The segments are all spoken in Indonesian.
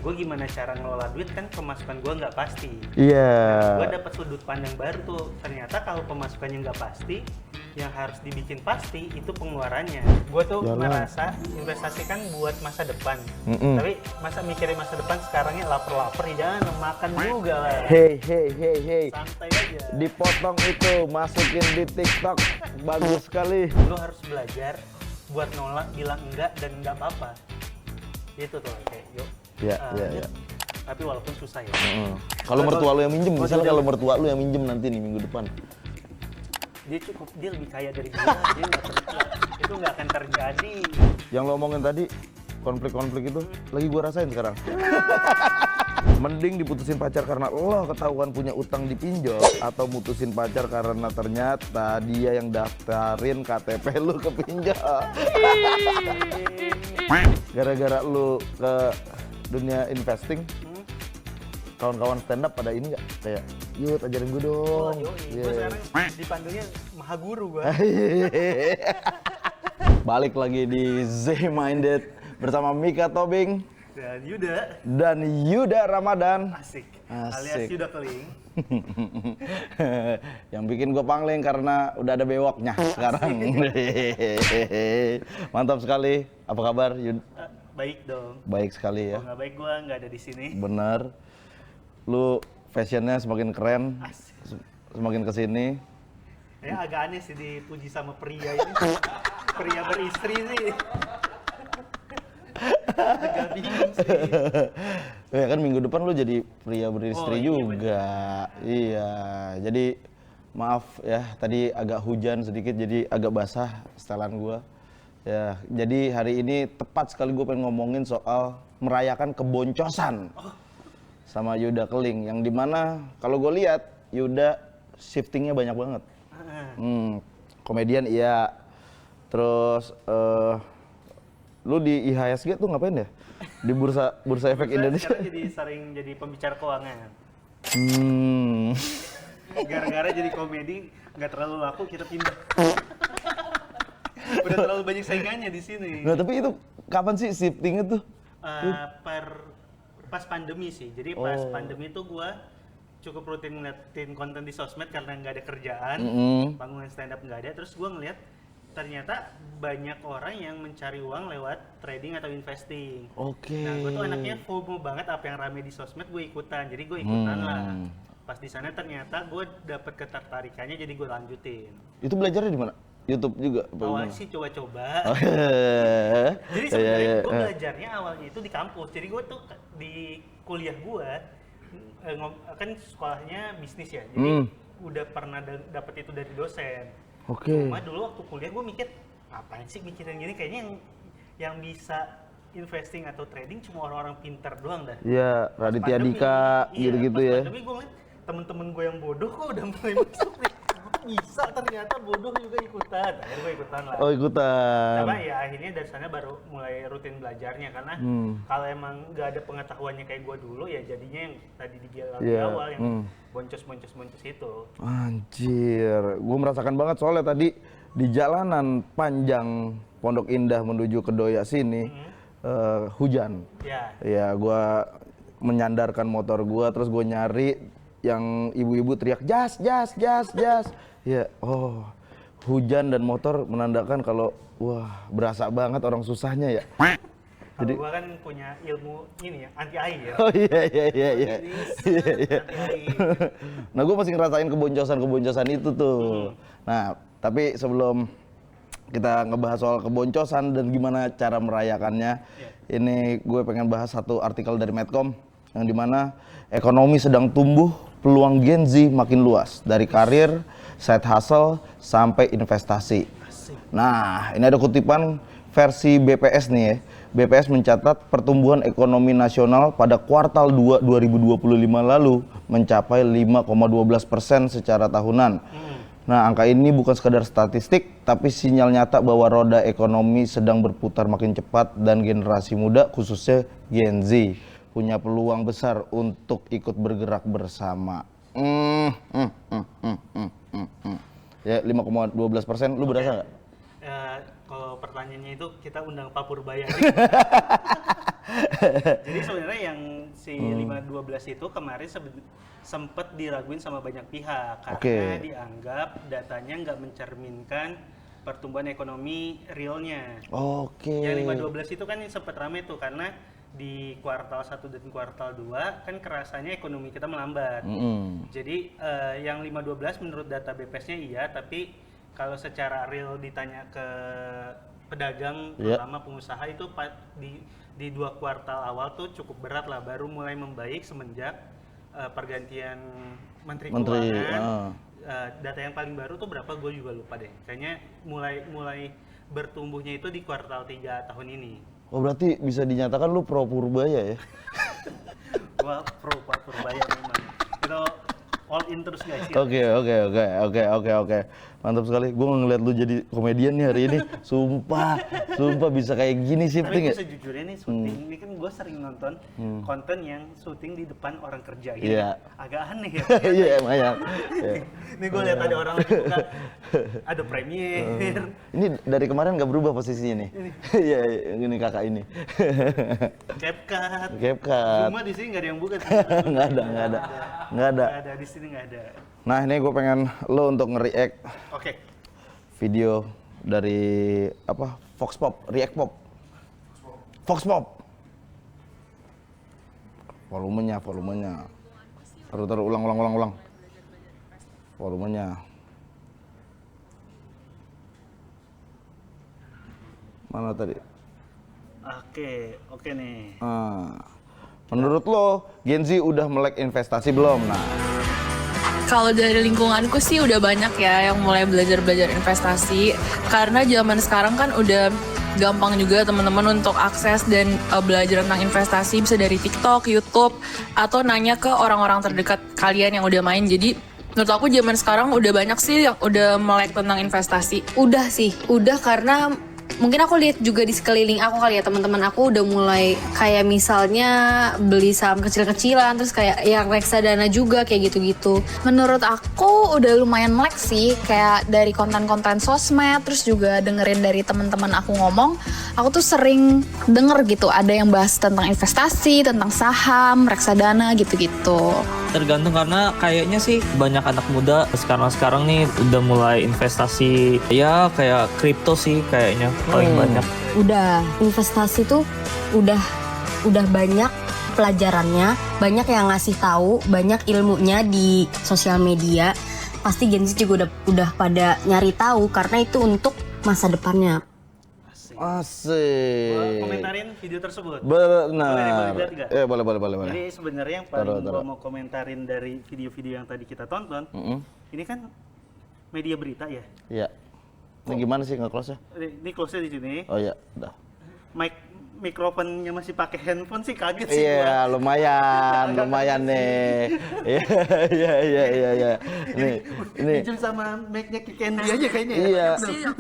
gue gimana cara ngelola duit kan pemasukan gue nggak pasti. Iya. Gue dapat sudut pandang baru tuh, ternyata kalau pemasukannya nggak pasti, yang harus dibikin pasti itu pengeluarannya. Gue tuh merasa investasi kan buat masa depan, tapi masa mikirin masa depan sekarangnya lapar-lapar, jangan makan juga lah. Hey. Santai aja. Dipotong itu, masukin di TikTok, bagus sekali. Lo harus belajar buat nolak, bilang enggak dan enggak apa-apa. Itu tuh kayak yuk. Iya. Tapi walaupun susah ya. Kalau mertua lu yang minjem, misalnya kalau mertua lu yang minjem nanti nih minggu depan. Dia lebih kaya dari gue, dia nggak perlu. Itu nggak akan terjadi. Yang lo omongin tadi, konflik-konflik itu lagi gua rasain sekarang. Mending diputusin pacar karena lo ketahuan punya utang di pinjol, atau mutusin pacar karena ternyata dia yang daftarin KTP lu ke pinjol. Gara-gara lu ke dunia investing, kawan-kawan stand up pada ini nggak kayak, yuk ajarin gue dong. Gue sekarang dipanggilnya maha guru gue. Balik lagi di Z Minded bersama Mika Tobing dan Yuda Ramadan. Asik. Alias Yuda Keling. Yang bikin gue pangling karena udah ada bewoknya sekarang. Mantap sekali. Apa kabar, Yud? Baik dong. Baik sekali ya. Kalau nggak baik gue nggak ada di sini. Bener. Lu fashionnya semakin keren. Asik. Semakin kesini. Ya agak aneh sih dipuji sama pria ini. Pria beristri sih. Agak bingung sih. Ya kan minggu depan lu jadi pria beristri juga. Iya. Jadi maaf ya, tadi agak hujan sedikit jadi agak basah setelan gua. Ya, jadi hari ini tepat sekali gue pengen ngomongin soal merayakan keboncosan sama Yuda Keling, yang dimana kalau gue lihat Yuda shiftingnya banyak banget. Komedian iya, terus lu di IHSG tuh ngapain ya? Di bursa efek Indonesia. Sekarang jadi sering jadi pembicara keuangan. Gara-gara jadi komedi nggak terlalu laku, kita pindah. Udah terlalu banyak saingannya di sini. Nah, tapi itu kapan sih shiftingnya tuh? Pas pandemi sih. Jadi pas pandemi tuh gua cukup rutin ngeliatin konten di sosmed karena nggak ada kerjaan, panggungan stand up nggak ada. Terus gua ngeliat ternyata banyak orang yang mencari uang lewat trading atau investing. Nah, gua tuh anaknya FOMO banget, apa yang rame di sosmed gue ikutan. Jadi gue ikutan lah. Pas di sana ternyata gue dapet ketertarikannya, jadi gue lanjutin. Itu belajarnya di mana? YouTube juga? Awalnya sih coba-coba. Jadi sebenarnya gue belajarnya awalnya itu di kampus. Jadi gue tuh di kuliah gue kan sekolahnya bisnis ya. Jadi udah pernah dapet itu dari dosen. Cuma dulu waktu kuliah gue mikir, ngapain sih mikirin gini? Kayaknya yang bisa investing atau trading cuma orang-orang pintar doang dah. Iya, Raditya Dika gitu-gitu ya. Tapi gue ngeliat temen-temen gue yang bodoh kok udah mulai masuk nih. Bisa ternyata bodoh juga ikutan. Akhirnya gue ikutan lah. Ikutan. Karena ya akhirnya dari sana baru mulai rutin belajarnya, karena kalau emang nggak ada pengetahuannya kayak gue dulu ya jadinya yang tadi dibilang di awal yang boncos itu. Anjir, gue merasakan banget soalnya tadi di jalanan panjang Pondok Indah menuju ke Doya sini hujan. Ya gue menyandarkan motor gue, terus gue nyari yang ibu-ibu teriak jas. Ya, hujan dan motor menandakan kalau wah berasa banget orang susahnya ya. Jadi gua kan punya ilmu ini ya, anti air ya. Oh iya. Anti air. Nah, gue masih ngerasain keboncosan itu tuh. Nah, tapi sebelum kita ngebahas soal keboncosan dan gimana cara merayakannya, ini gue pengen bahas satu artikel dari Medcom yang dimana ekonomi sedang tumbuh, peluang Gen Z makin luas dari karir, side hustle, sampai investasi. Nah, ini ada kutipan versi BPS nih ya. BPS mencatat pertumbuhan ekonomi nasional pada kuartal 2 2025 lalu mencapai 5,12% secara tahunan. Nah, angka ini bukan sekadar statistik, tapi sinyal nyata bahwa roda ekonomi sedang berputar makin cepat dan generasi muda, khususnya Gen Z, punya peluang besar untuk ikut bergerak bersama. Ya 5,12%, lu berasa nggak? Kalau pertanyaannya itu kita undang Pak Purbaya. Jadi sebenarnya yang si 512 itu kemarin sempat diraguin sama banyak pihak karena dianggap datanya nggak mencerminkan pertumbuhan ekonomi realnya. Yang 512 itu kan yang sempat rame tuh karena di kuartal 1 dan kuartal 2 kan kerasanya ekonomi kita melambat. Jadi yang 512 menurut data BPS-nya iya, tapi kalau secara real ditanya ke pedagang terutama pengusaha itu di 2 kuartal awal tuh cukup berat lah, baru mulai membaik semenjak pergantian Menteri Keuangan. Data yang paling baru tuh berapa gue juga lupa deh. Kayaknya mulai bertumbuhnya itu di kuartal 3 tahun ini. Oh berarti bisa dinyatakan lu pro Purbaya ya? Gua pro Purbaya memang. Itu all in terus guys. Oke. Mantap sekali. Gue ngeliat lu jadi komedian nih hari ini. Sumpah bisa kayak gini sih. Tapi gue sejujurnya nih syuting ini kan gue sering nonton konten yang syuting di depan orang kerja gitu. Agak aneh ya. Iya emang. Ini gue lihat ada orang lagi buka, ada premier. Ini dari kemarin nggak berubah posisinya nih. Iya ini kakak ini. CapCut. Cuma di sini nggak ada yang buka. Nggak ada. Di sini nggak ada. Nah ini gue pengen lo untuk nge-react video dari apa Vox Pop, React Pop. Vox Pop. Volumenya. Taruh ulang. Volumenya. Mana tadi? Oke nih. Menurut lo, Gen Z udah melek investasi belum? Nah, kalau dari lingkunganku sih udah banyak ya yang mulai belajar investasi, karena zaman sekarang kan udah gampang juga teman-teman untuk akses dan belajar tentang investasi, bisa dari TikTok, YouTube, atau nanya ke orang-orang terdekat kalian yang udah main. Jadi menurut aku zaman sekarang udah banyak sih yang udah melek tentang investasi. Udah karena mungkin aku lihat juga di sekeliling aku kali ya, teman-teman aku udah mulai kayak misalnya beli saham kecil-kecilan, terus kayak yang reksadana juga kayak gitu-gitu. Menurut aku udah lumayan melek sih, kayak dari konten-konten sosmed, terus juga dengerin dari teman-teman aku ngomong. Aku tuh sering denger gitu ada yang bahas tentang investasi, tentang saham, reksadana gitu-gitu. Tergantung, karena kayaknya sih banyak anak muda sekarang nih udah mulai investasi ya kayak kripto sih kayaknya paling banyak. Udah investasi tuh udah banyak pelajarannya, banyak yang ngasih tahu, banyak ilmunya di sosial media. Pasti Gen Z juga udah pada nyari tahu karena itu untuk masa depannya. Asik. Gua komentarin video tersebut. Benar. Boleh. Jadi sebenarnya yang paling gua mau komentarin dari video-video yang tadi kita tonton, ini kan media berita ya. Iya. Ini gimana sih nge-close-nya? Ini close-nya di sini. Oh iya, udah. Mikrofonnya masih pakai handphone sih, kaget sih gua. Iya, lumayan nih. Iya. Ini pinjam sama mic-nya Ki Candy aja kayaknya ya. Iya.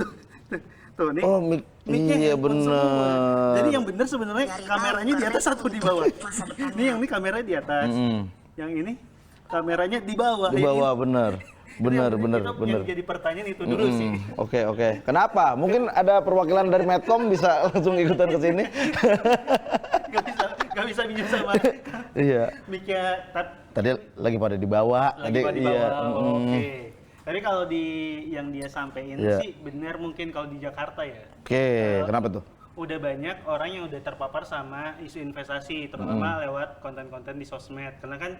Tuh nih. Oh, iya bener. Jadi yang bener sebenarnya kameranya di atas atau di bawah? Ini yang ini kameranya di atas. Yang ini kameranya di bawah. Di bawah bener. Bener. Yang jadi pertanyaan itu dulu sih. Oke. Kenapa? Mungkin ada perwakilan dari Medcom bisa langsung ikutan ke sini. Gak bisa pinjam sama. Iya. Mic-nya tadi lagi pada dibawa. Iya. Oke. Tapi kalau yang dia sampein sih benar mungkin kalau di Jakarta ya. Oke, kenapa tuh? Udah banyak orang yang udah terpapar sama isu investasi, terutama lewat konten-konten di sosmed. Karena kan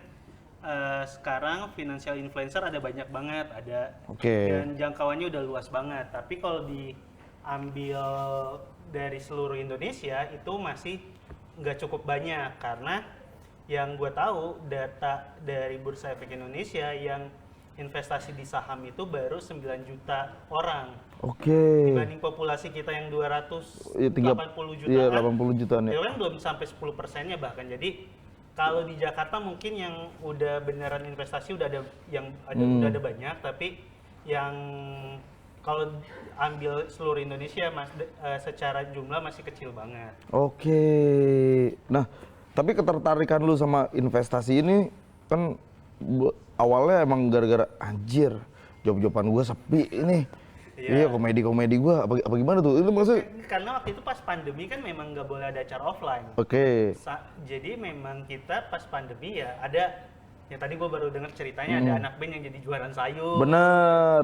sekarang financial influencer ada banyak banget, dan jangkauannya udah luas banget. Tapi kalau diambil dari seluruh Indonesia itu masih nggak cukup banyak, karena yang gue tahu data dari Bursa Efek Indonesia yang investasi di saham itu baru 9 juta orang. Dibanding populasi kita yang 280 jutaan. Iya, 80 jutaan ya. Itu kan belum sampai 10%-nya bahkan. Jadi kalau di Jakarta mungkin yang udah beneran investasi udah ada udah ada banyak, tapi yang kalau ambil seluruh Indonesia secara jumlah masih kecil banget. Nah, tapi ketertarikan lu sama investasi ini kan awalnya emang gara-gara anjir job-joban gue sepi ini, Iya, komedi gue apa gimana tuh? Itu maksudnya? Karena waktu itu pas pandemi kan memang nggak boleh ada acara offline. Oke. Jadi memang kita pas pandemi ya ada, yang tadi gue baru dengar ceritanya ada anak band yang jadi juaran sayur. Bener,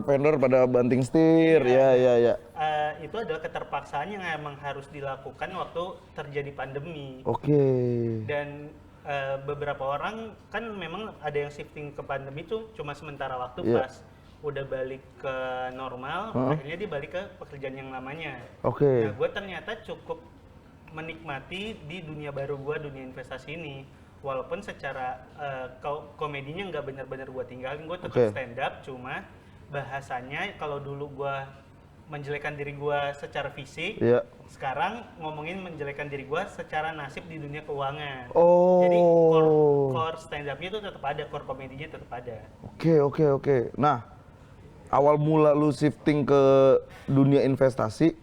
vendor pada banting setir, ya. Itu adalah keterpaksaan yang emang harus dilakukan waktu terjadi pandemi. Oke. Dan beberapa orang kan memang ada yang shifting ke pandemi itu cuma sementara waktu, pas udah balik ke normal, akhirnya dia balik ke pekerjaan yang lamanya. Oke. Nah, gue ternyata cukup menikmati di dunia baru gue, dunia investasi ini. Walaupun secara komedinya nggak benar-benar gue tinggalin, gue tetap stand up, cuma bahasanya kalau dulu gue menjelekan diri gue secara fisik, sekarang ngomongin menjelekan diri gue secara nasib di dunia keuangan. Jadi core stand up-nya itu tetap ada, core komedinya tetap ada. Oke. Nah, awal mula lu shifting ke dunia investasi,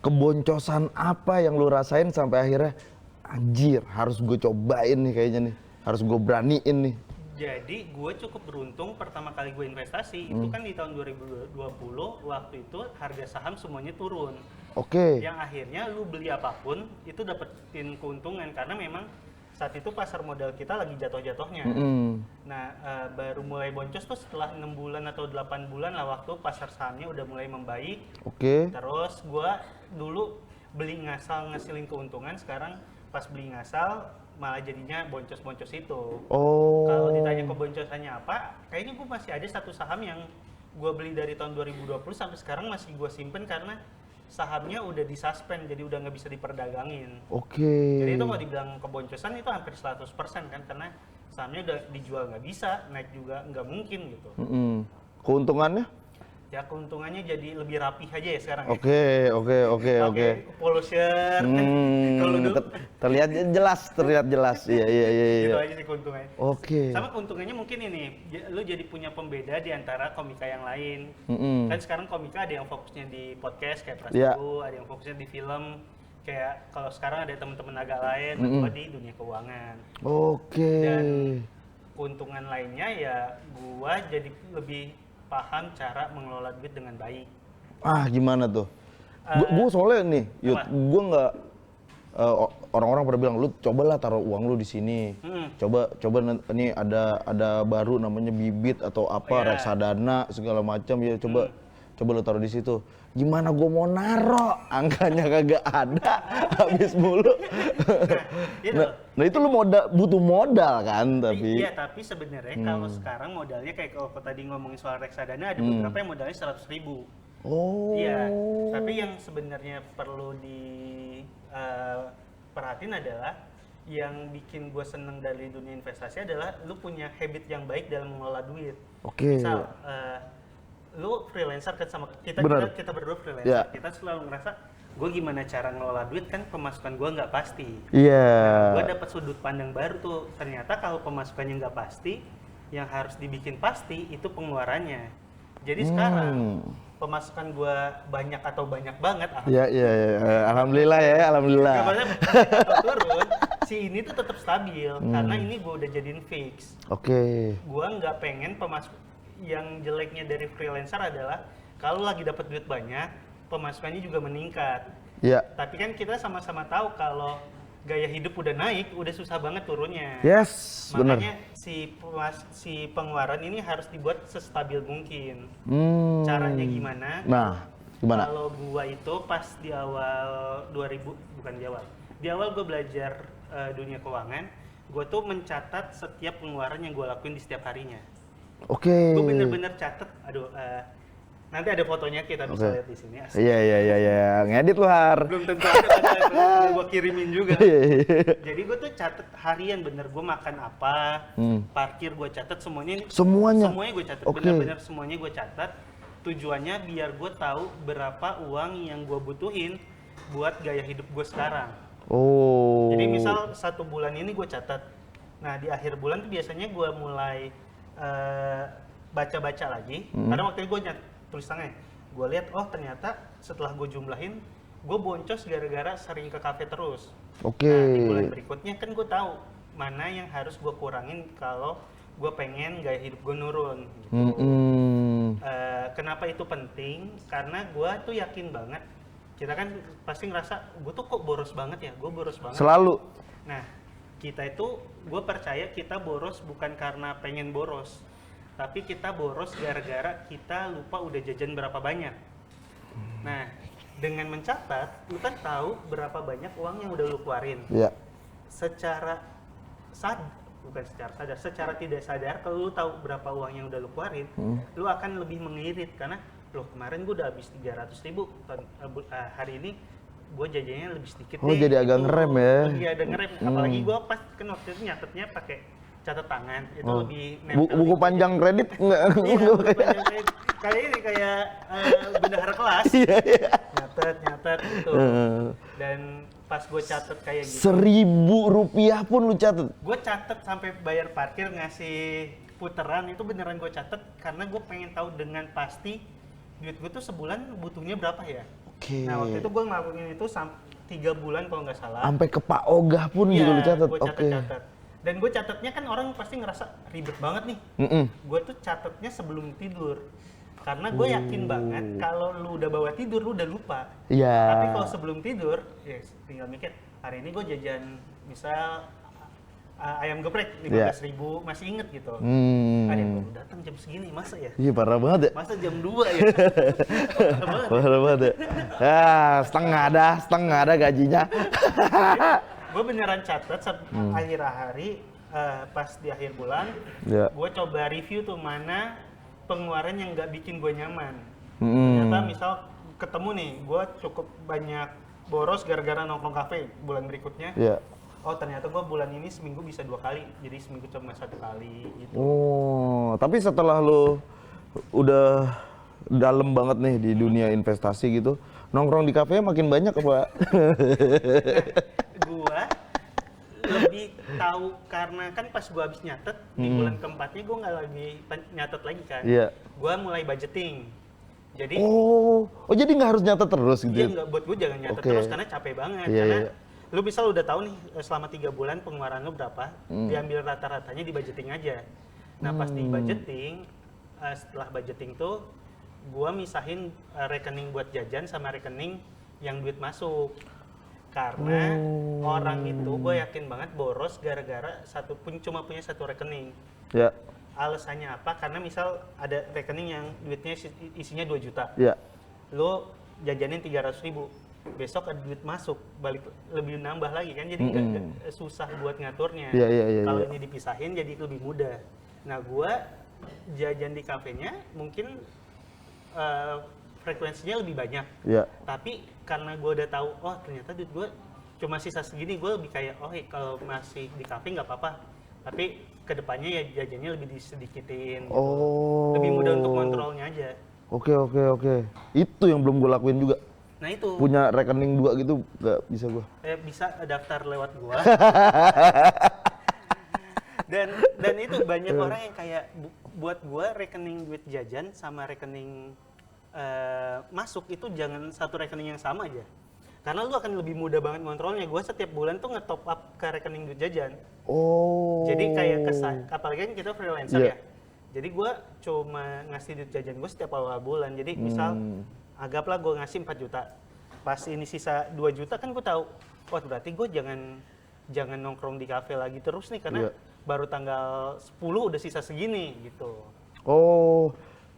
keboncosan apa yang lu rasain sampai akhirnya anjir harus gue cobain nih kayaknya nih, harus gue beraniin nih. Jadi gue cukup beruntung pertama kali gue investasi itu kan di tahun 2020, waktu itu harga saham semuanya turun. Yang akhirnya lu beli apapun itu dapetin keuntungan karena memang saat itu pasar modal kita lagi jatuh-jatuhnya. Nah, baru mulai boncos tuh setelah 6 bulan atau 8 bulan lah waktu pasar sahamnya udah mulai membaik. Terus gue dulu beli ngasal ngasilin keuntungan, sekarang pas beli ngasal malah jadinya boncos-boncos itu. Kalau ditanya keboncosannya apa, kayaknya gue masih ada satu saham yang gue beli dari tahun 2020 sampai sekarang masih gue simpen karena sahamnya udah disuspend, jadi udah nggak bisa diperdagangin. Jadi itu kalau dibilang keboncosan itu hampir 100% kan, karena sahamnya udah dijual nggak bisa, naik juga nggak mungkin gitu. Keuntungannya? Ya keuntungannya jadi lebih rapih aja ya sekarang. Oke. Polosher. Kalau dulu terlihat jelas. Iya. Itu aja sih keuntungannya. Oke. Sama keuntungannya mungkin ini, lu jadi punya pembeda di antara komika yang lain. Kan sekarang komika ada yang fokusnya di podcast kayak Prasetyo, ada yang fokusnya di film. Kayak kalau sekarang ada teman-teman agak lain, gua di dunia keuangan. Dan keuntungan lainnya ya gua jadi lebih paham cara mengelola duit dengan baik. Gimana tuh? Gue soalnya nih, gue nggak orang-orang pada bilang lu cobalah taruh uang lu di sini. Coba ini ada baru namanya bibit atau apa, reksadana segala macam ya, coba lu taruh di situ. Gimana gue mau naro? Angkanya kagak ada, habis mulu. Nah itu lu butuh modal kan, tapi. Iya, tapi sebenarnya kalau sekarang modalnya kayak kalau tadi ngomongin soal reksadana ada beberapa yang modalnya 100.000. Iya, tapi yang sebenarnya perlu diperhatiin adalah yang bikin gue seneng dari dunia investasi adalah lu punya habit yang baik dalam mengelola duit. Misal, lu freelancer kan sama kita berdua freelancer, kita selalu ngerasa gue gimana cara ngelola duit kan pemasukan gue nggak pasti. Gue dapat sudut pandang baru tuh, ternyata kalau pemasukannya nggak pasti, yang harus dibikin pasti itu pengeluarannya. Jadi sekarang pemasukan gue banyak atau banyak banget, alhamdulillah. Maksudnya turun, si ini tuh tetap stabil karena ini gue udah jadiin fix. Gue nggak pengen yang jeleknya dari freelancer adalah kalau lagi dapat duit banyak, pemasukannya juga meningkat. Tapi kan kita sama-sama tahu kalau gaya hidup udah naik, udah susah banget turunnya. Makanya si pengeluaran ini harus dibuat sestabil mungkin. Caranya gimana? Gimana? Kalau gua itu pas di awal di awal gua belajar dunia keuangan, gua tuh mencatat setiap pengeluaran yang gua lakuin di setiap harinya. Gue bener-bener catet, nanti ada fotonya kita bisa lihat di sini. Iya, ngedit lu Har. Belum tentu ada gue kirimin juga. Jadi gue tuh catet harian bener, gue makan apa, parkir gue catet semuanya gue catet, bener-bener semuanya gue catat. Tujuannya biar gue tahu berapa uang yang gue butuhin buat gaya hidup gue sekarang. Jadi misal 1 bulan ini gue catat, nah di akhir bulan tuh biasanya gue mulai baca-baca lagi, karena waktu itu gue tulis tangan, gue lihat ternyata setelah gue jumlahin, gue boncos gara-gara sering ke kafe terus. Nah di bulan berikutnya kan gue tahu mana yang harus gue kurangin kalau gue pengen gaya hidup gue nurun gitu. Kenapa itu penting? Karena gue tuh yakin banget, kita kan pasti ngerasa gue tuh kok boros banget ya, gue boros banget. Selalu. Nah, kita itu, gue percaya kita boros bukan karena pengen boros, tapi kita boros gara-gara kita lupa udah jajan berapa banyak. Nah, dengan mencatat, lu kan tahu berapa banyak uang yang udah lu keluarin. Iya. Secara bukan secara sadar, secara tidak sadar, kalau lu tahu berapa uang yang udah lu keluarin, lu akan lebih mengirit karena loh kemarin gue udah habis 300.000, hari ini gue jajannya lebih sedikit Oh, jadi agak ngerem ya. Iya, ada ngerem. Apalagi gue pas kan waktu itu nyatetnya pakai catat tangan, itu lebih nempel. Buku panjang kredit enggak? Iya, buku panjang kredit. Kayak ini, kayak bendahara kelas. Iya. Nyatet gitu. Dan pas gue catet kayak gitu, Rp1.000 pun lu catet? gue catet sampai bayar parkir, ngasih puteran, itu beneran gue catet karena gue pengen tahu dengan pasti duit gue tuh sebulan butuhnya berapa ya. Oke. Nah, waktu itu gue ngelakuin itu 3 bulan kalau nggak salah. Sampai ke Pak Ogah pun Iya, juga lu catet? gue Oke. catet. Dan gue catetnya kan orang pasti ngerasa ribet banget nih. Gue tuh catetnya sebelum tidur. Karena gue yakin banget kalau lu udah bawa tidur, lu udah lupa. Iya. Tapi kalau sebelum tidur, ya tinggal mikir, hari ini gue jajan misal ayam geprek 15.000, masih inget gitu. Ada yang baru datang jam segini, masa ya? Iya, parah banget ya. Masa jam 2 ya? Parah banget ya. Setengah ada gajinya. Gue beneran catat akhir hari, pas di akhir bulan, Ya. gue coba review tuh mana pengeluaran yang nggak bikin gue nyaman. Ternyata misal ketemu nih, gue cukup banyak boros gara-gara nongkrong kafe bulan berikutnya. Iya. Oh, ternyata gue bulan ini seminggu bisa 2 kali, jadi seminggu cuma 1 kali gitu. Oh, tapi setelah lu udah dalam banget nih di dunia investasi gitu, nongkrong di kafe makin banyak apa? Gua lebih tahu karena kan pas gua habis nyatet di bulan keempatnya gua nggak lagi nyatet lagi kan. Iya. Gua mulai budgeting. Jadi Oh, jadi nggak harus nyatet terus gitu? dia ya? nggak, buat gua jangan nyatet Oke. terus karena capek banget. Iya, Karena iya. lu bisa udah tahu nih selama 3 bulan pengeluaran lu berapa, diambil rata-ratanya di budgeting aja. Nah pas di budgeting, setelah budgeting tuh gua misahin rekening buat jajan sama rekening yang duit masuk. Karena orang itu gue yakin banget boros gara-gara cuma punya satu rekening. Ya. Alasannya apa? Karena misal ada rekening yang duitnya isinya 2 juta. Ya. Lo jajanin 300.000. Besok ada duit masuk, balik lebih nambah lagi kan, jadi nggak susah buat ngaturnya. Iya. Kalau ini dipisahin jadi lebih mudah. Nah, gue jajan di kafenya mungkin frekuensinya lebih banyak. Iya. Tapi karena gue udah tahu, oh ternyata duit gue cuma sisa segini, gue lebih kayak, oh kalau masih di kafe nggak apa-apa. Tapi kedepannya ya jajannya lebih disedikitin. Gitu. Oh. Lebih mudah untuk kontrolnya aja. Oke. Itu yang belum gue lakuin juga. Nah itu. Punya rekening 2 gitu nggak bisa gue. Bisa daftar lewat gua. dan itu banyak orang yang kayak buat gua rekening duit jajan sama rekening masuk itu jangan satu rekening yang sama aja. Karena lu akan lebih mudah banget kontrolnya. Gua setiap bulan tuh nge-top up ke rekening duit jajan. Oh. Jadi kayak apalagi kan kita freelancer Yeah. ya. Jadi gua cuma ngasih duit jajan gua setiap awal bulan. Jadi misal anggaplah gue ngasih 4 juta, pas ini sisa 2 juta kan gue tahu, wah berarti gue jangan nongkrong di kafe lagi terus nih karena Iya. baru tanggal 10 udah sisa segini gitu. Oh,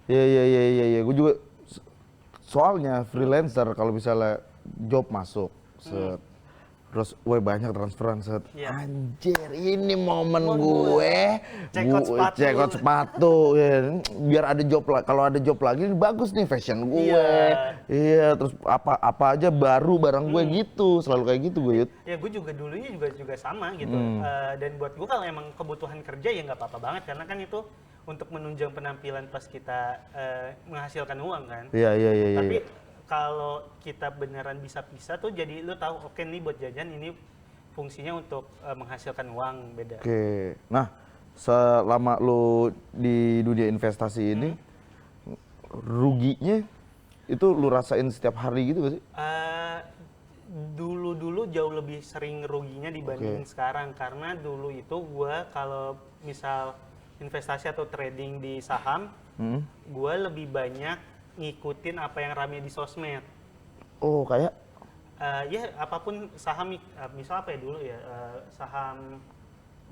iya. Gue juga soalnya freelancer kalau misalnya job masuk, set, terus gue banyak transferan set, Iya. anjir ini momen gue, Check out sepatu, ya. Biar ada job lah. Kalau ada job lagi bagus nih fashion gue, iya. Terus apa aja baru barang gue gitu, selalu kayak gitu gue. Ya gue juga dulunya juga sama gitu. Dan buat gue kalau emang kebutuhan kerja ya nggak apa-apa banget karena kan itu untuk menunjang penampilan pas kita menghasilkan uang kan. Iya. Tapi kalau kita beneran bisa pisah tuh jadi lu tahu oke nih buat jajan ini fungsinya untuk menghasilkan uang beda. Oke. Nah, selama lu di dunia investasi ini ruginya itu lu rasain setiap hari gitu gak sih? Dulu jauh lebih sering ruginya dibanding sekarang karena dulu itu gua kalau misal investasi atau trading di saham gue lebih banyak ngikutin apa yang rame di sosmed. Oh, kayak? Ya apapun saham, misal apa ya dulu ya, saham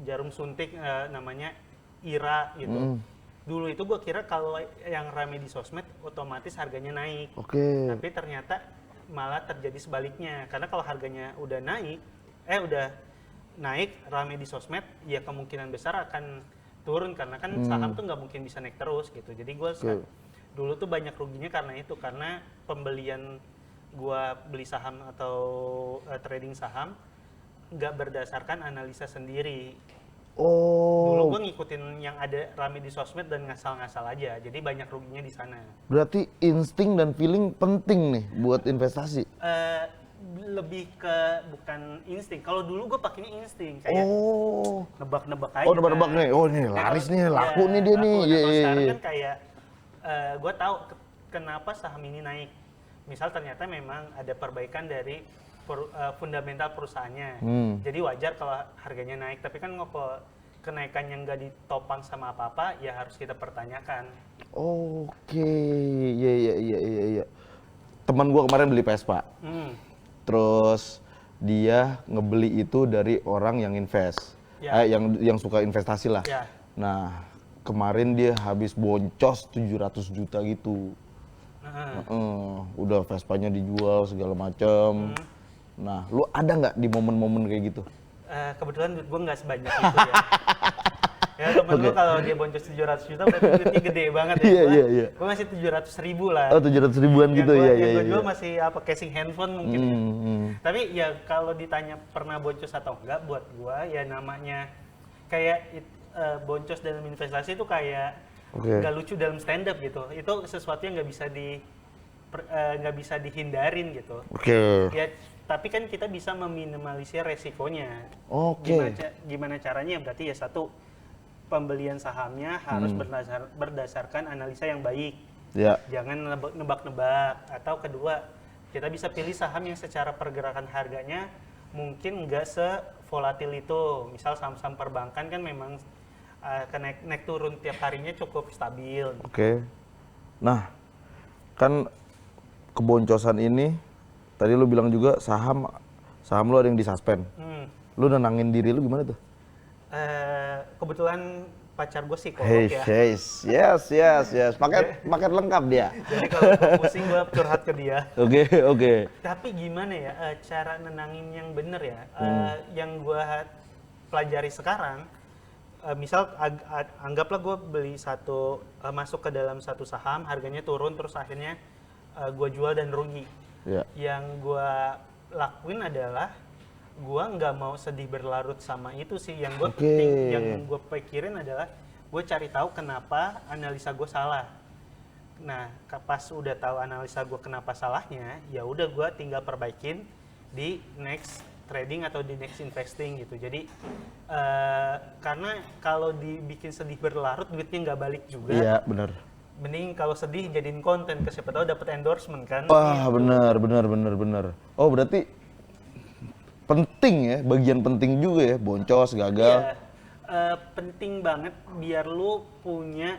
jarum suntik namanya IRA gitu. Dulu itu gue kira kalau yang rame di sosmed otomatis harganya naik. Oke. Tapi ternyata malah terjadi sebaliknya. Karena kalau harganya udah naik rame di sosmed, ya kemungkinan besar akan turun karena kan saham tuh nggak mungkin bisa naik terus gitu. Jadi gue dulu tuh banyak ruginya karena itu, karena pembelian gua beli saham atau trading saham nggak berdasarkan analisa sendiri. Dulu Oh, gua ngikutin yang ada rame di sosmed dan ngasal-ngasal aja, jadi banyak ruginya di sana. berarti insting dan feeling penting nih buat investasi. Lebih ke bukan insting. Kalau dulu gua pakainya insting, kayak nebak-nebak aja. Oh, nebak-nebak kan. nih. Oh, nih laris nih, laku nih dia laku. nih. Nah, Iya, kalau iya, sekarang iya. kan kayak gua tahu kenapa saham ini naik. Misal ternyata memang ada perbaikan dari fundamental perusahaannya. Jadi wajar kalau harganya naik, tapi kan kalau kenaikan yang nggak ditopang sama apa-apa, ya harus kita pertanyakan. Oke, iya. Teman gua kemarin beli Vespa. Terus dia ngebeli itu dari orang yang invest. Ya. Yang suka investasi lah. Ya. Nah, kemarin dia habis boncos 700 juta gitu. Udah Vespanya dijual segala macam. Nah, lu ada nggak di momen-momen kayak gitu? Kebetulan duit gue nggak sebanyak itu ya. Ya temen gue kalau dia boncos 700 juta berarti duitnya gede banget ya. Iya. Gue masih 700.000 lah. Oh, 700 ribuan gitu ya. Yang gue jual masih apa, casing handphone mungkin. Tapi ya kalau ditanya pernah boncos atau enggak, buat gue ya namanya kayak boncos dalam investasi itu kayak nggak lucu dalam stand up gitu. Itu sesuatu yang nggak bisa dihindarin gitu. Oke. Ya, tapi kan kita bisa meminimalisir resikonya. Oke. Gimana caranya? Berarti ya satu, pembelian sahamnya harus berdasarkan analisa yang baik. Ya. Jangan nebak-nebak. Atau kedua, kita bisa pilih saham yang secara pergerakan harganya mungkin nggak sevolatil itu. Misal saham-saham perbankan kan memang naik turun tiap harinya cukup stabil. Oke. Nah, kan keboncosan ini tadi lu bilang juga saham lu ada yang disuspend. Lu nenangin diri lu gimana tuh? Kebetulan pacar gue psikolog ya. Yes. Paket lengkap dia. Jadi kalau gue pusing gue curhat ke dia. Oke. Tapi gimana ya cara nenangin yang bener ya? Yang gue pelajari sekarang, misal anggaplah gue beli masuk ke dalam satu saham, harganya turun terus akhirnya gue jual dan rugi. Ya. Yang gue lakuin adalah gue nggak mau sedih berlarut sama itu sih. Yang gue pikirin adalah gue cari tahu kenapa analisa gue salah. Nah, pas udah tahu analisa gue kenapa salahnya, ya udah gue tinggal perbaikin di next trading atau di next investing gitu. Jadi karena kalau dibikin sedih berlarut duitnya nggak balik juga. Iya, benar. Mending kalau sedih jadiin konten, ke siapa tahu dapat endorsement kan. Wah, benar. Oh, berarti penting ya, bagian penting juga ya, boncos, gagal. Iya, penting banget biar lu punya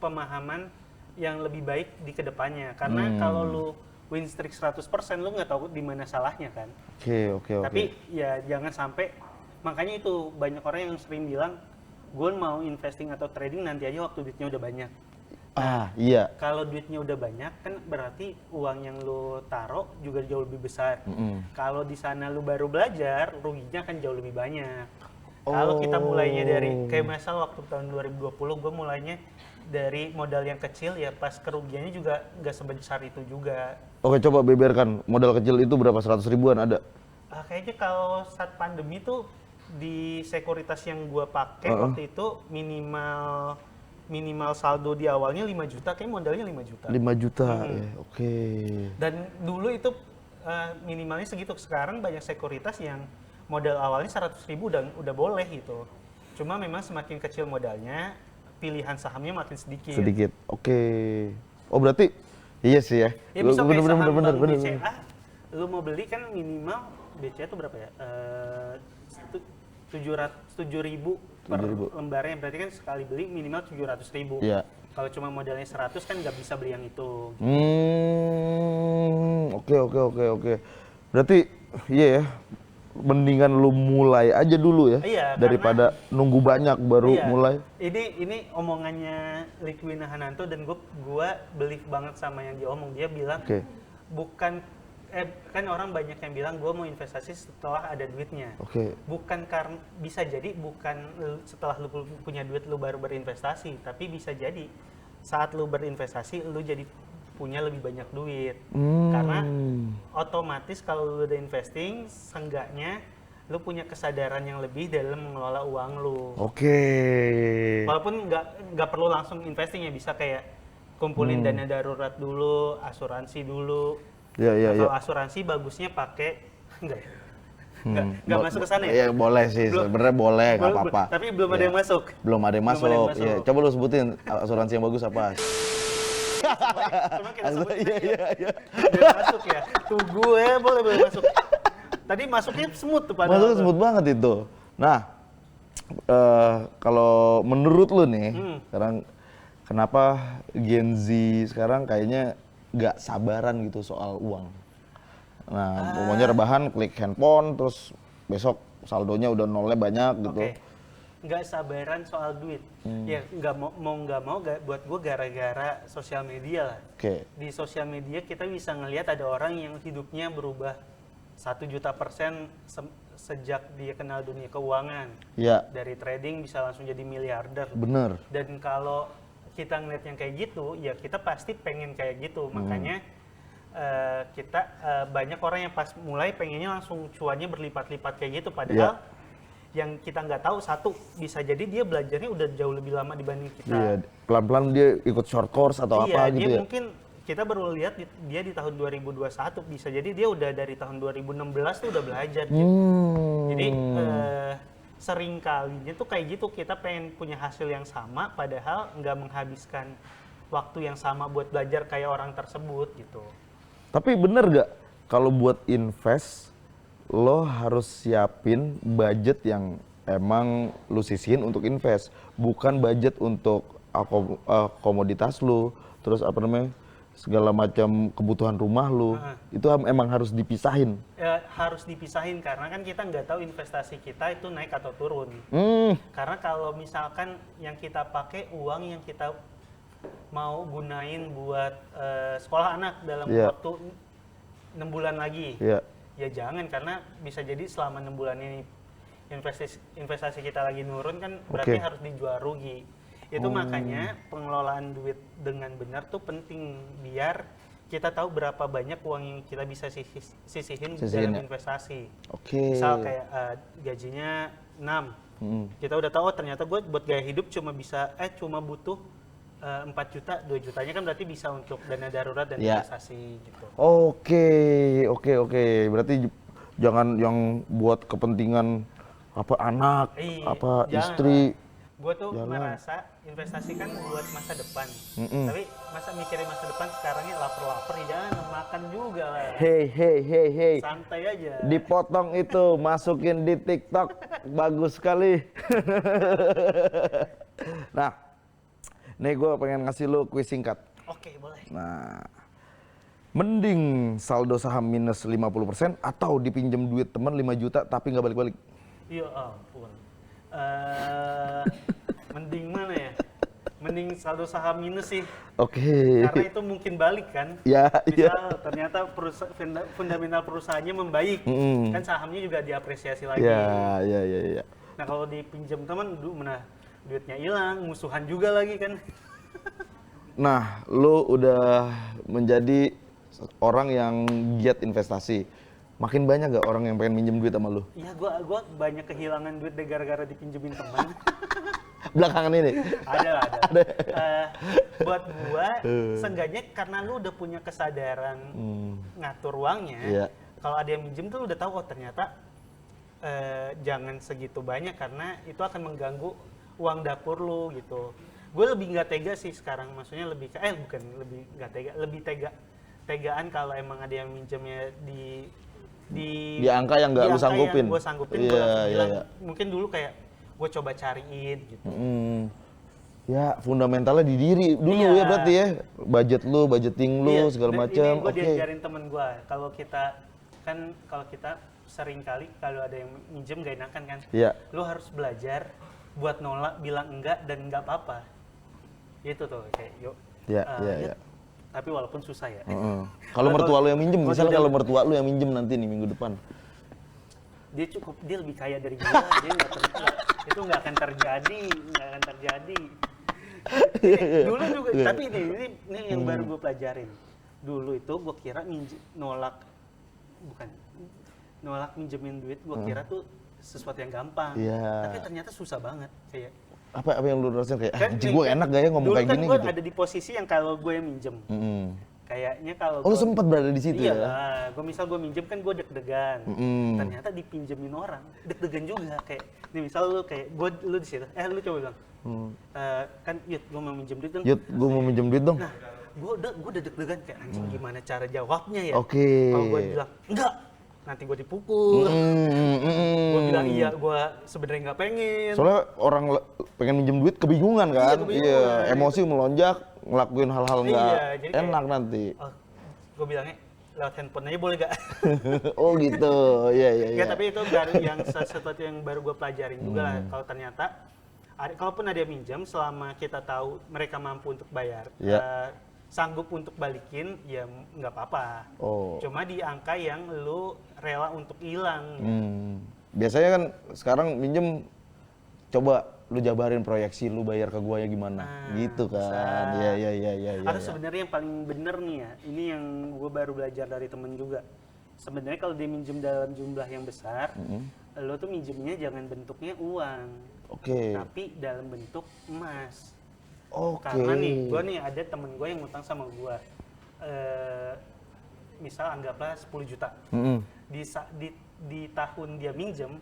pemahaman yang lebih baik di kedepannya. Karena kalau lu win streak 100%, lu nggak tahu di mana salahnya kan. Oke. Tapi ya jangan sampai, makanya itu banyak orang yang sering bilang, gue mau investing atau trading nanti aja waktu duitnya udah banyak. Iya. Kalau duitnya udah banyak kan berarti uang yang lu taruh juga jauh lebih besar. Kalau di sana lu baru belajar, ruginya kan jauh lebih banyak. Kalau kita mulainya dari, kayak misal waktu tahun 2020 gue mulainya dari modal yang kecil, ya pas kerugiannya juga nggak sebesar itu juga. Oke, coba beberkan modal kecil itu berapa, 100 ribuan ada? Kayaknya kalau saat pandemi tuh di sekuritas yang gue pakai waktu itu minimal saldo di awalnya 5 juta, kayak modalnya 5 juta. 5 juta, ya, oke. Dan dulu itu minimalnya segitu. Sekarang banyak sekuritas yang modal awalnya 100 ribu udah boleh gitu. Cuma memang semakin kecil modalnya, pilihan sahamnya makin sedikit. Oke. Oh, berarti iya sih ya. Ya bisa kayak saham bener. BCA, lu mau beli kan minimal BCA tuh berapa ya? 7.000 per lembarnya, berarti kan sekali beli minimal 700.000. Iya. Kalau cuma modalnya 100 kan nggak bisa beli yang itu. Oke. Berarti iya ya, mendingan lu mulai aja dulu ya, Iya, daripada nunggu banyak baru Iya. mulai. Ini omongannya Likwina Hananto dan gua believe banget sama yang dia omong. Dia bilang Oke. bukan kan orang banyak yang bilang gue mau investasi setelah ada duitnya. Oke. Bukan karena bisa jadi bukan setelah lu punya duit lu baru berinvestasi, tapi bisa jadi saat lu berinvestasi lu jadi punya lebih banyak duit. Karena otomatis kalau lu udah investing, seenggaknya lu punya kesadaran yang lebih dalam mengelola uang lu. Oke. Walaupun nggak perlu langsung investing ya, bisa kayak kumpulin dana darurat dulu, asuransi dulu. Iya. Kalau asuransi bagusnya pakai enggak ya? Nggak masuk ke sana ya? Iya boleh sih, sebenarnya boleh, nggak apa-apa. Tapi belum ada yang masuk. Belum ada yang masuk. Iya. Coba lu sebutin asuransi yang bagus apa? Cuma kita sebut Iya. belum masuk ya. Tuh gue boleh masuk. Tadi masuknya semut tuh padahal. Masuknya semut banget itu. Nah, kalau menurut lu nih, sekarang kenapa Gen Z sekarang kayaknya nggak sabaran gitu soal uang? Nah, pokoknya rebahan, klik handphone, terus besok saldonya udah nolnya banyak gitu. Oke. Nggak sabaran soal duit. Ya nggak mau buat gue gara-gara sosial media lah. Oke. Di sosial media kita bisa ngelihat ada orang yang hidupnya berubah 1.000.000% sejak dia kenal dunia keuangan. Iya, Dari trading bisa langsung jadi miliarder. bener. Dan kalau kita ngeliat yang kayak gitu, ya kita pasti pengen kayak gitu. Makanya kita banyak orang yang pas mulai pengennya langsung cuannya berlipat-lipat kayak gitu. Padahal yang kita nggak tahu, satu, bisa jadi dia belajarnya udah jauh lebih lama dibanding kita. Iya, pelan-pelan dia ikut short course atau apa Dia gitu ya. mungkin kita baru lihat dia di tahun 2021, bisa jadi dia udah dari tahun 2016 tuh udah belajar gitu. Jadi sering kalinya tuh kayak gitu, kita pengen punya hasil yang sama padahal nggak menghabiskan waktu yang sama buat belajar kayak orang tersebut gitu. Tapi bener gak kalau buat invest lo harus siapin budget yang emang lu sisihin untuk invest, bukan budget untuk komoditas lu, terus apa namanya segala macam kebutuhan rumah lu, itu emang harus dipisahin. Harus dipisahin karena kan kita nggak tahu investasi kita itu naik atau turun. Karena kalau misalkan yang kita pakai uang yang kita mau gunain buat sekolah anak dalam waktu 6 bulan lagi, ya jangan, karena bisa jadi selama 6 bulan ini investasi kita lagi nurun kan berarti harus dijual rugi. Itu makanya pengelolaan duit dengan benar tuh penting, biar kita tahu berapa banyak uang yang kita bisa sisihin dalam investasi. Misal kayak gajinya 6, kita udah tahu ternyata gue buat gaya hidup cuma butuh 4 juta, 2 jutanya kan berarti bisa untuk dana darurat dan investasi gitu. Oke. Berarti jangan yang buat kepentingan apa anak, apa jangan. istri. Gue tuh merasa investasi kan buat masa depan. Tapi masa mikirin masa depan sekarangnya lapar-lapar, jangan makan juga lah. Hey. Santai aja. Dipotong itu, masukin di TikTok, bagus sekali. Nah, nih gue pengen ngasih lu kuis singkat. Oke, boleh. Nah, mending saldo saham minus 50% atau dipinjam duit teman 5 juta tapi nggak balik-balik? Ya ampun. Mending mana ya? Mending saldo saham minus sih. Oke. Karena itu mungkin balik kan. Misal ternyata fundamental perusahaannya membaik, kan sahamnya juga diapresiasi lagi. Iya. Nah kalau dipinjam teman, duitnya hilang, musuhan juga lagi kan. Nah, lu udah menjadi orang yang giat investasi. Makin banyak gak orang yang pengen minjem duit sama lu? Iya, gua banyak kehilangan duit gara-gara dipinjemin teman. Belakangan ini? Ada. Buat gua, seenggaknya karena lu udah punya kesadaran ngatur uangnya, kalau ada yang minjem tuh udah tahu, ternyata jangan segitu banyak karena itu akan mengganggu uang dapur lu gitu. Gue lebih nggak tega sih sekarang, maksudnya lebih bukan lebih nggak tega, lebih tegaan kalau emang ada yang minjemnya di Di angka yang nggak lu sanggupin. Gue sanggupin, Iya, gue langsung bilang. iya. Mungkin dulu kayak gue coba cariin gitu. Ya fundamentalnya di diri dulu Iya. ya berarti ya. Budgeting lu, segala macam. Ini gue diajarin temen gue. Kalau kita sering kali kalau ada yang minjem gak enakan kan. Iya. Lu harus belajar buat nolak, bilang enggak dan enggak apa-apa. Itu tuh kayak yuk. Iya, iya. Tapi walaupun susah ya. Kalau mertua lu yang minjem, Kalau misalnya dia- kalau mertua lu yang minjem nanti nih minggu depan. Dia lebih kaya dari gua, dia itu nggak akan terjadi. Dulu juga, tapi ini yang baru gue pelajarin. Dulu itu gue kira nolak minjemin duit, gue kira tuh sesuatu yang gampang. Iya. Tapi ternyata susah banget. Kayak Apa yang lu rasain kayak anjing nih, gue enak gak ya ngomong dulu kayak kan gini gue gitu. ada di posisi yang kalau gue yang minjem. Kayaknya kalau Oh, lu sempat berada di situ iya ya. lah, gue minjem kan gue deg-degan. Ternyata dipinjemin orang, deg-degan juga. Kayak, nih misal lu kayak, lu di situ, lu coba bilang, kan Yud, gue mau minjem duit dong. Yud, gue mau minjem duit dong. Nah, gue udah deg-degan kayak anjing gimana cara jawabnya ya. Oke. Kalau gue bilang enggak, nanti gue dipukul. Gue bilang iya, gue sebenarnya nggak pengen. Soalnya orang pengen minjem duit kebingungan kan. kebingungan. Iya, emosi melonjak, ngelakuin hal-hal nggak jadi kayak, enak nanti. Gue bilangnya lewat handphone aja boleh gak? Oh gitu, iya. Ya tapi itu baru yang sesuatu yang baru gue pelajarin juga lah. Kalau ternyata kalaupun ada yang minjam, selama kita tahu mereka mampu untuk bayar, sanggup untuk balikin, ya nggak apa-apa. Oh. Cuma di angka yang lu rela untuk hilang. Biasanya kan sekarang minjem, coba lu jabarin proyeksi lu bayar ke gua ya gimana, gitu kan. Iya. Atau sebenarnya yang paling bener nih ya, ini yang gue baru belajar dari temen juga. Sebenarnya kalau dia minjem dalam jumlah yang besar, lo tuh minjemnya jangan bentuknya uang, tapi dalam bentuk emas. Karena nih, gue nih ada temen gue yang ngutang sama gue, misal anggaplah 10 juta. Di tahun dia minjem,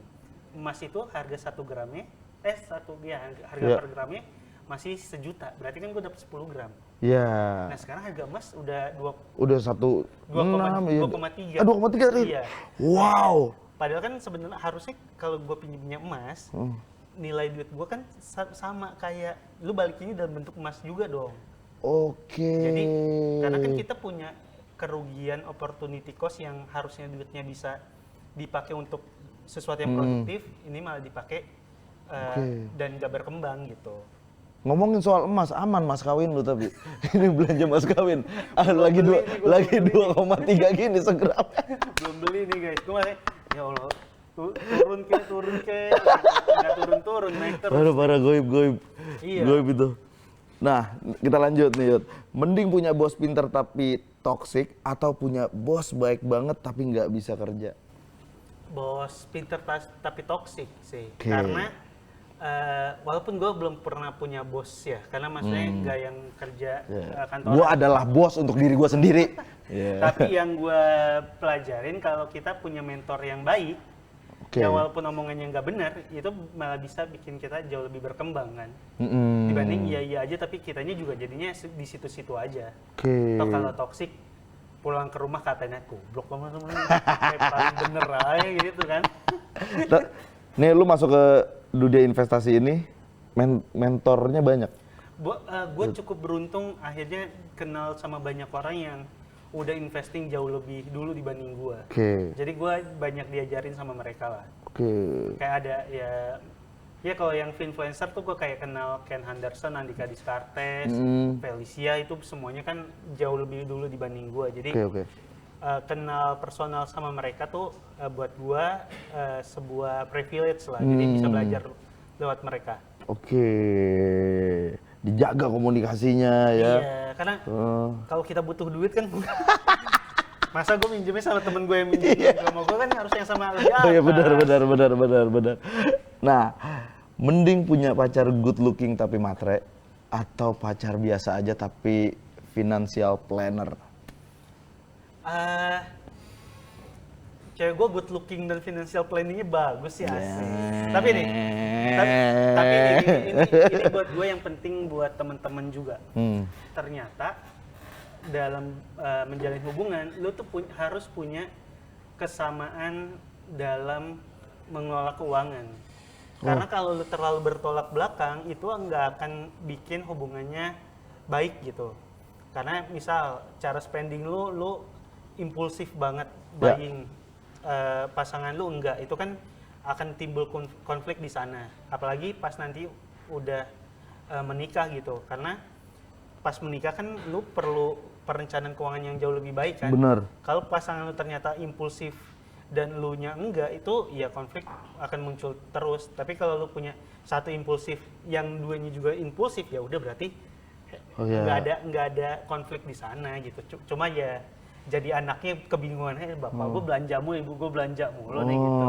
emas itu harga 1 gramnya, harga per gramnya masih 1 juta. Berarti kan gue dapat 10 gram. Iya. Nah sekarang harga emas udah 2,3. 2,3. Iya. Wow. Padahal kan sebenarnya harusnya kalau gue pinjemnya emas, nilai duit gue kan sama kayak lu balikinnya dalam bentuk emas juga dong. Jadi karena kan kita punya kerugian opportunity cost yang harusnya duitnya bisa dipakai untuk sesuatu yang produktif, ini malah dipakai dan gak berkembang gitu. Ngomongin soal emas, aman mas kawin lu tapi. Ini belanja mas kawin. Lagi 2,3 gini segram. Belum beli nih guys. Gue masih, ya Allah, turun ke, nggak turun, naik terus. Parah goib. Iya. Goib itu. Nah, kita lanjut nih Yud. Mending punya bos pinter tapi toksik atau punya bos baik banget tapi nggak bisa kerja? Bos pinter tapi toksik sih. Karena walaupun gue belum pernah punya bos ya, karena maksudnya nggak yang kerja kantoran. Gue adalah bos untuk diri gue sendiri. Tapi yang gue pelajarin kalau kita punya mentor yang baik, ya walaupun omongannya nggak benar, itu malah bisa bikin kita jauh lebih berkembang kan. Dibanding iya aja tapi kitanya juga jadinya di situ-situ aja. Atau kalau toksik, pulang ke rumah katanya goblok banget temen-temen, kayak paling bener aja gitu kan. Nih lu masuk ke dunia investasi ini, mentornya banyak? Gue cukup beruntung akhirnya kenal sama banyak orang yang udah investing jauh lebih dulu dibanding gue. Jadi gue banyak diajarin sama mereka lah. Kayak ada ya kalau yang influencer tuh gue kayak kenal Ken Henderson, Andika Diskartes, Felicia, itu semuanya kan jauh lebih dulu dibanding gue. Jadi kenal personal sama mereka tuh buat gue sebuah privilege lah. Jadi bisa belajar lewat mereka. Dijaga komunikasinya ya. Iya, karena kalau kita butuh duit kan masa gue minjemnya sama temen gue yang minjem sama gue kan harus yang sama lebih atas. Oh iya benar. Nah, mending punya pacar good looking tapi matre atau pacar biasa aja tapi financial planner? Cewek gue good looking dan financial planningnya bagus sih, asik. Tapi nih, ini buat gue yang penting buat temen-temen juga. Ternyata dalam menjalin hubungan, lu tuh harus punya kesamaan dalam mengelola keuangan. Karena kalau lu terlalu bertolak belakang itu nggak akan bikin hubungannya baik gitu. Karena misal cara spending lu impulsif banget buying, pasangan lu enggak, itu kan akan timbul konflik di sana. Apalagi pas nanti udah menikah gitu. Karena pas menikah kan lu perlu perencanaan keuangan yang jauh lebih baik kan. Bener. Kalau pasangan lu ternyata impulsif dan lu nya enggak, itu ya konflik akan muncul terus. Tapi kalau lu punya satu impulsif, yang duanya juga impulsif, ya udah berarti nggak ada konflik di sana gitu. Cuma ya jadi anaknya kebingungan, bapak gue belanja mulu, ibu gue belanja mulu nih gitu.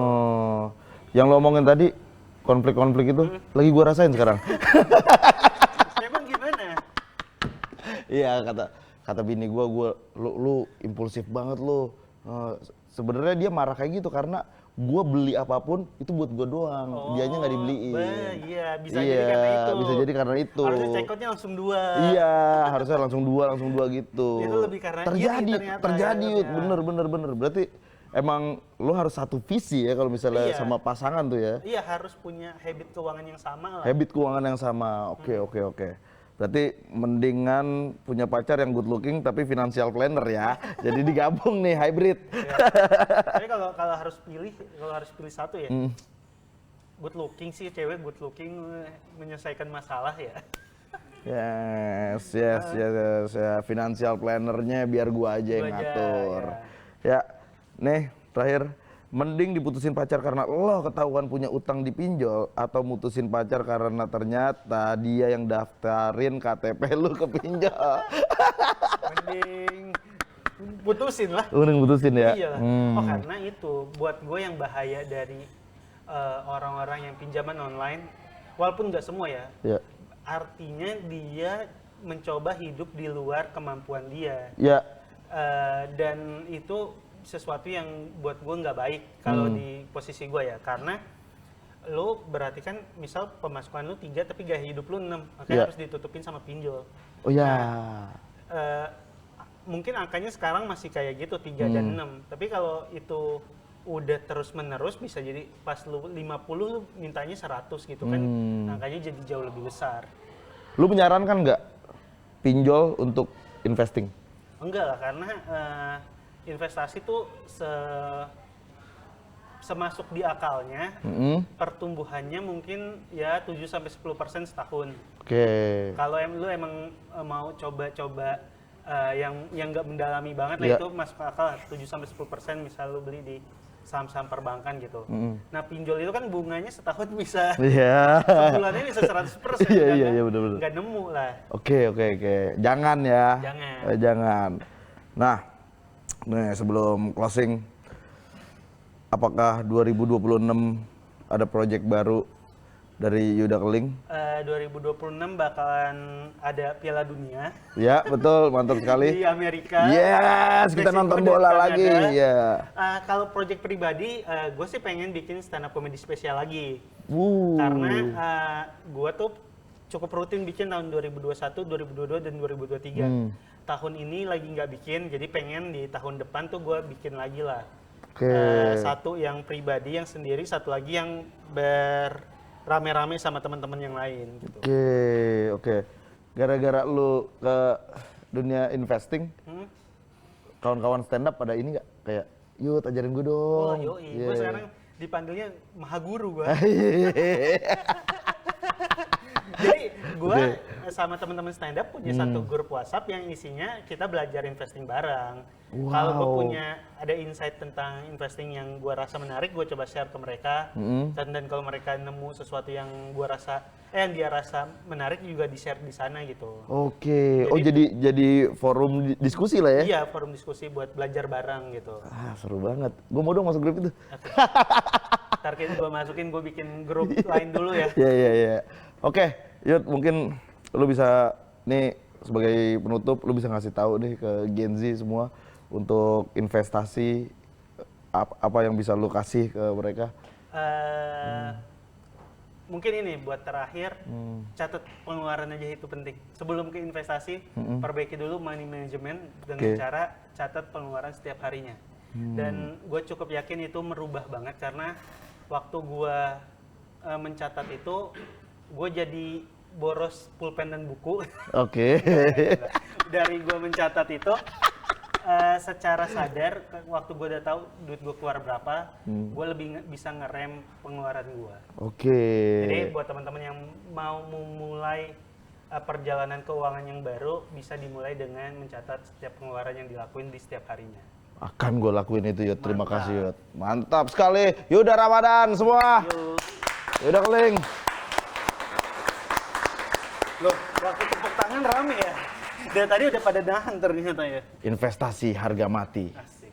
Yang lo omongin tadi konflik-konflik itu lagi gua rasain sekarang. Memang gimana? Iya, kata bini gua lu impulsif banget lu. Sebenarnya dia marah kayak gitu karena gua beli apapun itu buat gua doang, dianya nggak dibeliin. Iya, bisa jadi karena itu. Bisa jadi karena itu. Harusnya check-outnya langsung 2. Iya, harusnya langsung dua gitu. Itu lebih karena terjadi, iri ternyata. terjadi, Ya. bener. Berarti emang lu harus satu visi ya kalau misalnya Iya. sama pasangan tuh ya. Iya, harus punya habit keuangan yang sama lah. Habit keuangan yang sama. Oke. Berarti mendingan punya pacar yang good looking tapi financial planner ya. Jadi digabung nih hybrid. Ya. Tapi kalau harus pilih satu ya. Good looking sih, cewek good looking menyelesaikan masalah ya. Yes. Ya, financial plannernya biar gua aja yang Gua aja, ngatur. Ya, nih terakhir, mending diputusin pacar karena lo ketahuan punya utang di pinjol atau mutusin pacar karena ternyata dia yang daftarin KTP lu ke pinjol. Mending putusin lah. Mending putusin ya. Iya. Karena itu buat gue yang bahaya dari orang-orang yang pinjaman online, walaupun nggak semua ya. Ya. Artinya dia mencoba hidup di luar kemampuan dia. Ya. Dan itu sesuatu yang buat gue nggak baik kalau di posisi gue ya, karena lo berarti kan misal pemasukan lo 3 tapi gaya hidup lo 6, makanya harus ditutupin sama pinjol. Oh ya. Mungkin angkanya sekarang masih kayak gitu 3 dan 6, tapi kalau itu udah terus menerus bisa jadi pas lo 50 lo mintanya 100 gitu kan, angkanya jadi jauh lebih besar. Lu menyarankan nggak pinjol untuk investing? Enggak lah, karena investasi tuh semasuk di akalnya, pertumbuhannya mungkin ya 7-10% setahun. Oke. Kalau lu emang mau coba-coba yang nggak mendalami banget, lah itu masuk akal 7-10%, misal lu beli di saham-saham perbankan gitu. Nah pinjol itu kan bunganya setahun bisa, sebulannya bisa 100%. Iya benar. Nggak nemu lah. Oke. Jangan ya. Jangan. Nah, nih sebelum closing, apakah 2026 ada project baru dari Yuda Keling? 2026 bakalan ada Piala Dunia. Ya, betul, mantap sekali. Di Amerika. Yes, kita Meksiko nonton dan bola Kanada. lagi. Ya. Kalau project pribadi, gue sih pengen bikin stand up comedy spesial lagi. Karena gue tuh cukup rutin bikin tahun 2021, 2022, dan 2023. Tahun ini lagi nggak bikin, jadi pengen di tahun depan tuh gue bikin lagi lah. Satu yang pribadi, yang sendiri, satu lagi yang rame-rame sama teman-teman yang lain gitu. Oke. Gara-gara lu ke dunia investing, kawan-kawan stand up pada ini nggak kayak, yuk ajarin gue dong. Gue sekarang dipanggilnya Maha Guru gue. Jadi gue sama teman-teman stand up punya satu grup WhatsApp yang isinya kita belajar investing bareng. Kalau gue punya ada insight tentang investing yang gue rasa menarik, gue coba share ke mereka. Dan kalau mereka nemu sesuatu yang yang dia rasa menarik juga di-share di sana gitu. Oke. Jadi forum diskusi lah ya? Iya, forum diskusi buat belajar bareng gitu. Seru banget. Gue mau dong masuk grup itu. Ntar gue masukin, gue bikin grup lain dulu ya. Iya. Oke, Yud, mungkin lu bisa nih sebagai penutup, lu bisa ngasih tahu nih ke Gen Z semua untuk investasi apa yang bisa lu kasih ke mereka. Mungkin ini buat terakhir, catat pengeluaran aja itu penting. Sebelum ke investasi, perbaiki dulu money management dengan cara catat pengeluaran setiap harinya. Dan gue cukup yakin itu merubah banget karena waktu gue mencatat itu, gue jadi boros pulpen dan buku. Oke. Dari gue mencatat itu, secara sadar, waktu gue udah tahu duit gue keluar berapa, gue lebih bisa ngerem pengeluaran gue. Oke. Jadi buat teman-teman yang mau memulai perjalanan keuangan yang baru, bisa dimulai dengan mencatat setiap pengeluaran yang dilakuin di setiap harinya. Akan gue lakuin itu, Yud. Terima kasih, Yud. Mantap sekali. Yuda Ramadan semua. Yuda Keling. Loh, waktu tepuk tangan rame ya? Dari tadi udah pada nahan ternyata ya? Investasi harga mati. Asik.